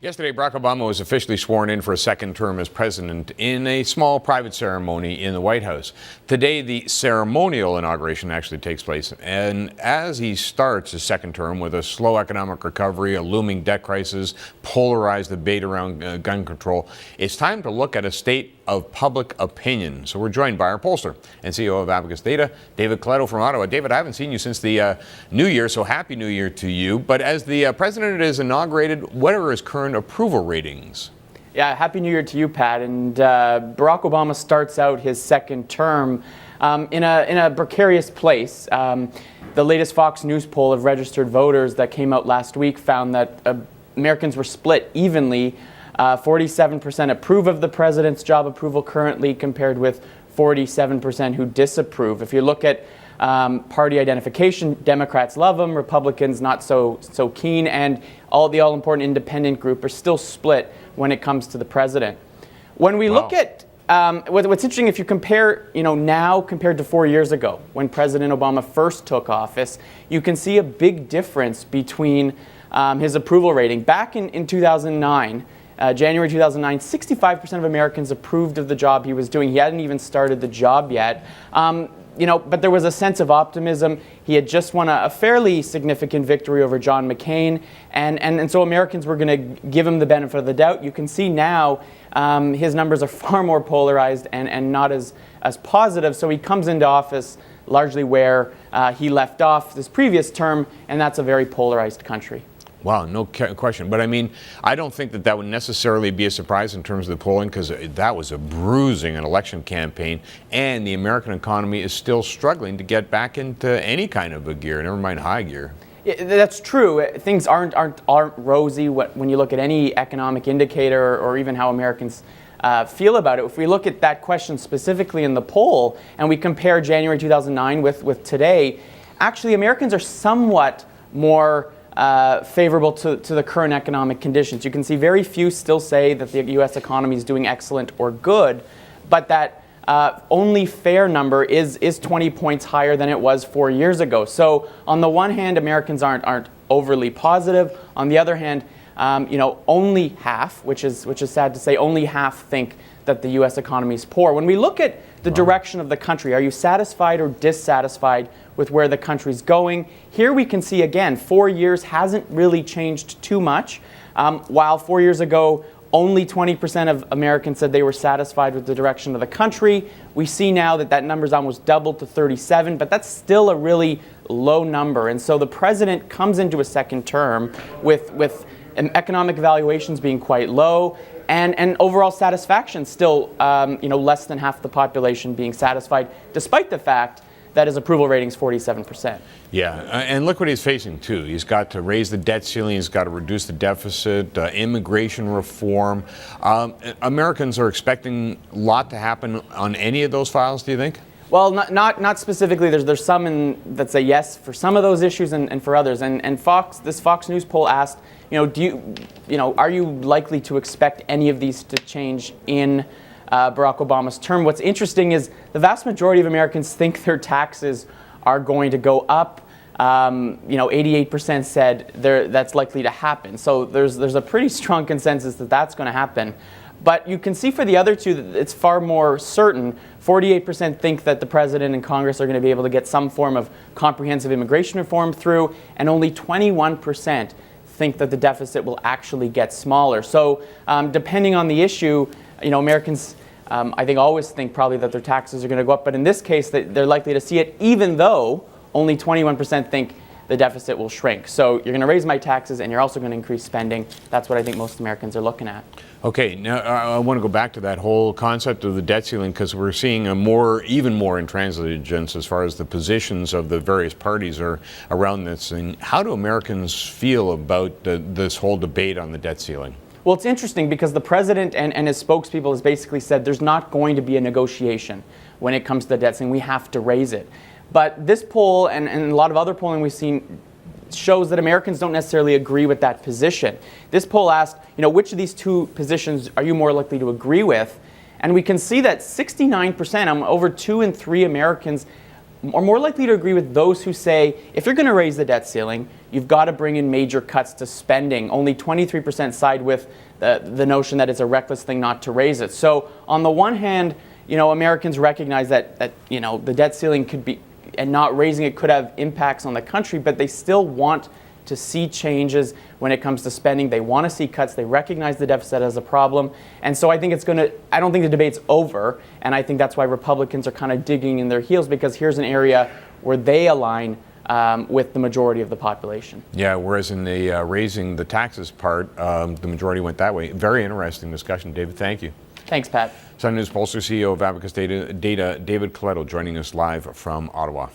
Yesterday, Barack Obama was officially sworn in for a second term as president in a small private ceremony in the White House. Today, the ceremonial inauguration actually takes place. And as he starts his second term with a slow economic recovery, a looming debt crisis, polarized debate around gun control, it's time to look at a state of public opinion. So we're joined by our pollster and CEO of Abacus Data, David Coletto from Ottawa. David, I haven't seen you since the New Year, so Happy New Year to you. But as the president is inaugurated, what are his current approval ratings? Yeah, Happy New Year to you, Pat. And Barack Obama starts out his second term in a precarious place. The latest Fox News poll of registered voters that came out last week found that Americans were split evenly. 47% approve of the president's job approval currently, compared with 47% who disapprove. If you look at party identification, Democrats love him, Republicans not so keen, and the all-important independent group are still split when it comes to the president. When we look at what's interesting, if you compare, now compared to 4 years ago, when President Obama first took office, you can see a big difference between his approval rating. Back in 2009, January 2009, 65% of Americans approved of the job he was doing. He hadn't even started the job yet. But there was a sense of optimism. He had just won a fairly significant victory over John McCain, and so Americans were going to give him the benefit of the doubt. You can see now his numbers are far more polarized and not as positive. So he comes into office largely where he left off this previous term, and that's a very polarized country. Wow, no question. But I mean, I don't think that would necessarily be a surprise in terms of the polling, because that was a bruising election campaign, and the American economy is still struggling to get back into any kind of a gear, never mind high gear. Yeah, that's true. Things aren't rosy when you look at any economic indicator or even how Americans feel about it. If we look at that question specifically in the poll and we compare January 2009 with today, actually Americans are somewhat more favorable to the current economic conditions. You can see very few still say that the U.S. economy is doing excellent or good, but that only fair number is 20 points higher than it was 4 years ago. So on the one hand, Americans aren't overly positive. On the other hand, only half, which is sad to say, only half think that the U.S. economy is poor. When we look at the direction of the country, are you satisfied or dissatisfied with where the country's going? Here we can see, again, 4 years hasn't really changed too much. While 4 years ago, only 20% of Americans said they were satisfied with the direction of the country, we see now that number's almost doubled to 37, but that's still a really low number. And so the president comes into a second term with economic evaluations being quite low, and overall satisfaction still, less than half the population being satisfied, despite the fact that his approval rating is 47%. Yeah, and look what he's facing, too. He's got to raise the debt ceiling. He's got to reduce the deficit, immigration reform. Americans are expecting a lot to happen on any of those files, do you think? Well, not specifically. There's some that say yes for some of those issues and for others. And this Fox News poll asked, are you likely to expect any of these to change in Barack Obama's term? What's interesting is the vast majority of Americans think their taxes are going to go up. 88% said that's likely to happen. So there's a pretty strong consensus that that's going to happen. But you can see for the other two that it's far more certain. 48% think that the president and Congress are going to be able to get some form of comprehensive immigration reform through, and only 21% think that the deficit will actually get smaller. So depending on the issue, Americans, I think, always think probably that their taxes are going to go up. But in this case, they're likely to see it, even though only 21% think the deficit will shrink. So you're going to raise my taxes, and you're also going to increase spending. That's what I think most Americans are looking at. Okay, now I want to go back to that whole concept of the debt ceiling, because we're seeing even more intransigence as far as the positions of the various parties are around this. And how do Americans feel about this whole debate on the debt ceiling? Well, it's interesting because the president and his spokespeople has basically said there's not going to be a negotiation when it comes to the debt ceiling. We have to raise it. But this poll and a lot of other polling we've seen shows that Americans don't necessarily agree with that position. This poll asked, which of these two positions are you more likely to agree with? And we can see that 69%, over 2 in 3 Americans, are more likely to agree with those who say, if you're going to raise the debt ceiling, you've got to bring in major cuts to spending. Only 23% side with the notion that it's a reckless thing not to raise it. So on the one hand, Americans recognize that the debt ceiling could be, and not raising it could have impacts on the country, but they still want to see changes when it comes to spending. They want to see cuts. They recognize the deficit as a problem. And so I think I don't think the debate's over. And I think that's why Republicans are kind of digging in their heels, because here's an area where they align with the majority of the population. Yeah, whereas in the raising the taxes part, the majority went that way. Very interesting discussion, David. Thank you. Thanks, Pat. Sun News Pollster CEO of Abacus Data, David Coletto, joining us live from Ottawa.